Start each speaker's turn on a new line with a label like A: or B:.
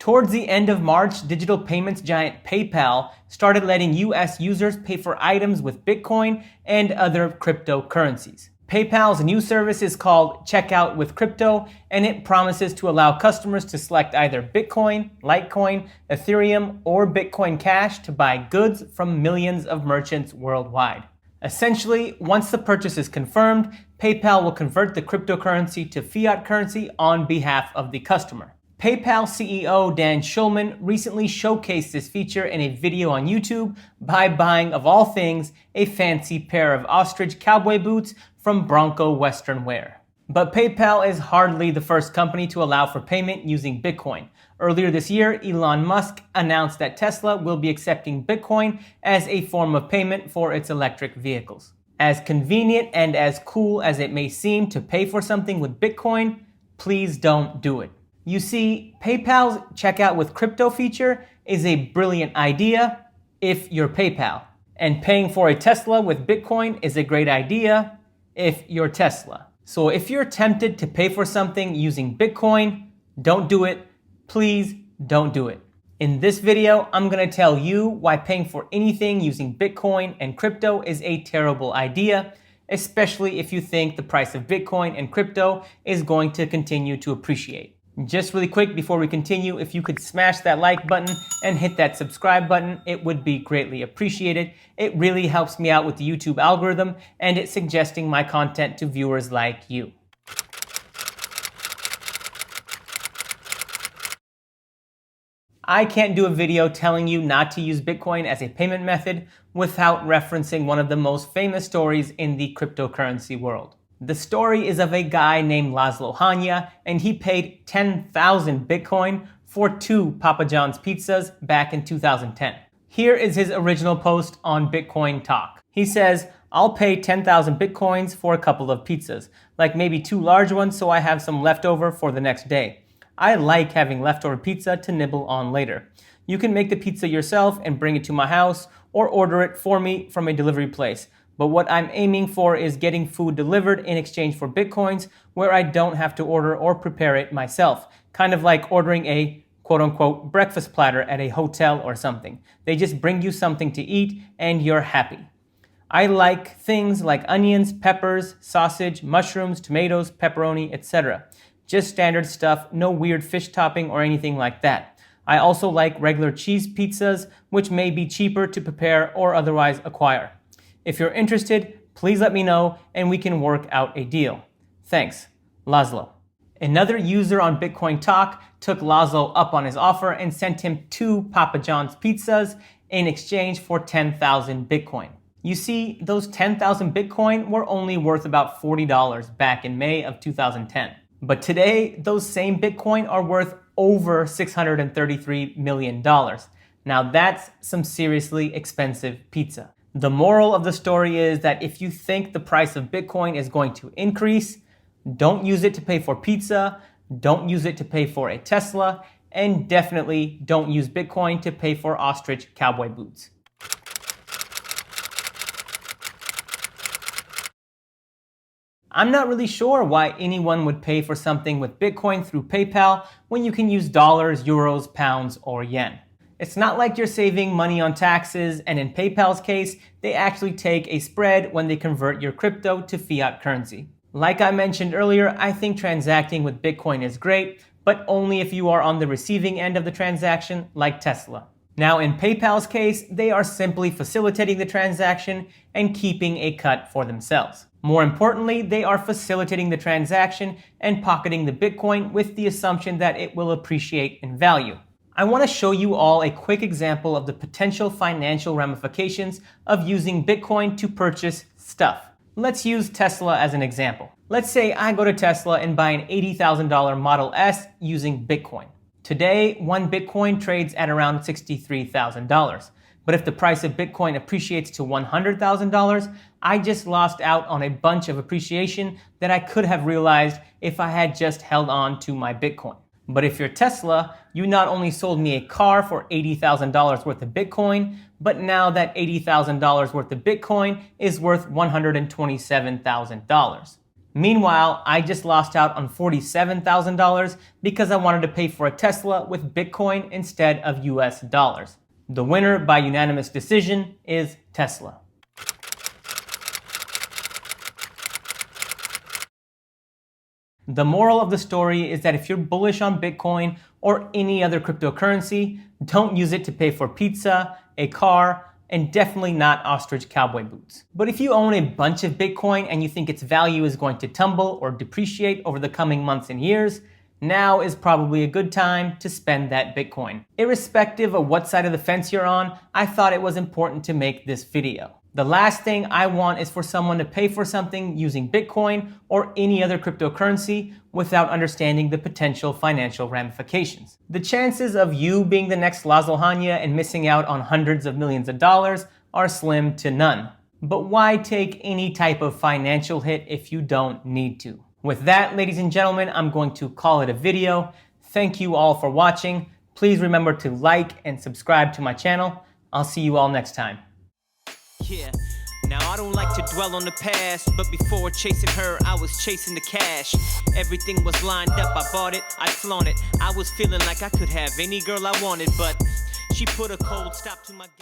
A: Towards the end of March, digital payments giant PayPal started letting US users pay for items with Bitcoin and other cryptocurrencies. PayPal's new service is called Checkout with Crypto, and it promises to allow customers to select either Bitcoin, Litecoin, Ethereum, or Bitcoin Cash to buy goods from millions of merchants worldwide. Essentially, once the purchase is confirmed, PayPal will convert the cryptocurrency to fiat currency on behalf of the customer. PayPal CEO Dan Schulman recently showcased this feature in a video on YouTube by buying, of all things, a fancy pair of ostrich cowboy boots from Bronco Western Wear. But PayPal is hardly the first company to allow for payment using Bitcoin. Earlier this year, Elon Musk announced that Tesla will be accepting Bitcoin as a form of payment for its electric vehicles. As convenient and as cool as it may seem to pay for something with Bitcoin, please don't do it. You see, PayPal's Checkout with Crypto feature is a brilliant idea if you're PayPal. And paying for a Tesla with Bitcoin is a great idea if you're Tesla. So if you're tempted to pay for something using Bitcoin, don't do it. Please don't do it. In this video, I'm going to tell you why paying for anything using Bitcoin and crypto is a terrible idea, especially if you think the price of Bitcoin and crypto is going to continue to appreciate. Just really quick before we continue, if you could smash that like button and hit that subscribe button, it would be greatly appreciated. It really helps me out with the YouTube algorithm and it's suggesting my content to viewers like you. I can't do a video telling you not to use Bitcoin as a payment method without referencing one of the most famous stories in the cryptocurrency world. The story is of a guy named Laszlo Hanya, and he paid 10,000 Bitcoin for 2 Papa John's pizzas back in 2010. Here is his original post on Bitcoin Talk. He says, "I'll pay 10,000 Bitcoins for a couple of pizzas, like maybe 2 large ones so I have some leftover for the next day. I like having leftover pizza to nibble on later. You can make the pizza yourself and bring it to my house or order it for me from a delivery place. But what I'm aiming for is getting food delivered in exchange for Bitcoins where I don't have to order or prepare it myself. Kind of like ordering a quote-unquote breakfast platter at a hotel or something. They just bring you something to eat and you're happy. I like things like onions, peppers, sausage, mushrooms, tomatoes, pepperoni, etc. Just standard stuff, no weird fish topping or anything like that. I also like regular cheese pizzas, which may be cheaper to prepare or otherwise acquire. If you're interested, please let me know and we can work out a deal. Thanks, Laszlo." Another user on Bitcoin Talk took Laszlo up on his offer and sent him 2 Papa John's pizzas in exchange for 10,000 Bitcoin. You see, those 10,000 Bitcoin were only worth about $40 back in May of 2010. But today, those same Bitcoin are worth over $633 million. Now that's some seriously expensive pizza. The moral of the story is that if you think the price of Bitcoin is going to increase, don't use it to pay for pizza, don't use it to pay for a Tesla, and definitely don't use Bitcoin to pay for ostrich cowboy boots. I'm not really sure why anyone would pay for something with Bitcoin through PayPal when you can use dollars, euros, pounds, or yen. It's not like you're saving money on taxes, and in PayPal's case, they actually take a spread when they convert your crypto to fiat currency. Like I mentioned earlier, I think transacting with Bitcoin is great, but only if you are on the receiving end of the transaction, like Tesla. Now in PayPal's case, they are simply facilitating the transaction and keeping a cut for themselves. More importantly, they are facilitating the transaction and pocketing the Bitcoin with the assumption that it will appreciate in value. I want to show you all a quick example of the potential financial ramifications of using Bitcoin to purchase stuff. Let's use Tesla as an example. Let's say I go to Tesla and buy an $80,000 Model S using Bitcoin. Today, 1 Bitcoin trades at around $63,000. But if the price of Bitcoin appreciates to $100,000, I just lost out on a bunch of appreciation that I could have realized if I had just held on to my Bitcoin. But if you're Tesla, you not only sold me a car for $80,000 worth of Bitcoin, but now that $80,000 worth of Bitcoin is worth $127,000. Meanwhile, I just lost out on $47,000 because I wanted to pay for a Tesla with Bitcoin instead of US dollars. The winner by unanimous decision is Tesla. The moral of the story is that if you're bullish on Bitcoin or any other cryptocurrency, don't use it to pay for pizza, a car, and definitely not ostrich cowboy boots. But if you own a bunch of Bitcoin and you think its value is going to tumble or depreciate over the coming months and years, now is probably a good time to spend that Bitcoin. Irrespective of what side of the fence you're on, I thought it was important to make this video. The last thing I want is for someone to pay for something using Bitcoin or any other cryptocurrency without understanding the potential financial ramifications. The chances of you being the next Laszlo Hanya and missing out on hundreds of millions of dollars are slim to none. But why take any type of financial hit if you don't need to? With that, ladies and gentlemen, I'm going to call it a video. Thank you all for watching. Please remember to like and subscribe to my channel. I'll see you all next time.
B: Yeah, now I don't like to dwell on the past, but before chasing her, I was chasing the cash. Everything was lined up, I bought it, I flaunt it. I was feeling like I could have any girl I wanted, but she put a cold stop to my game.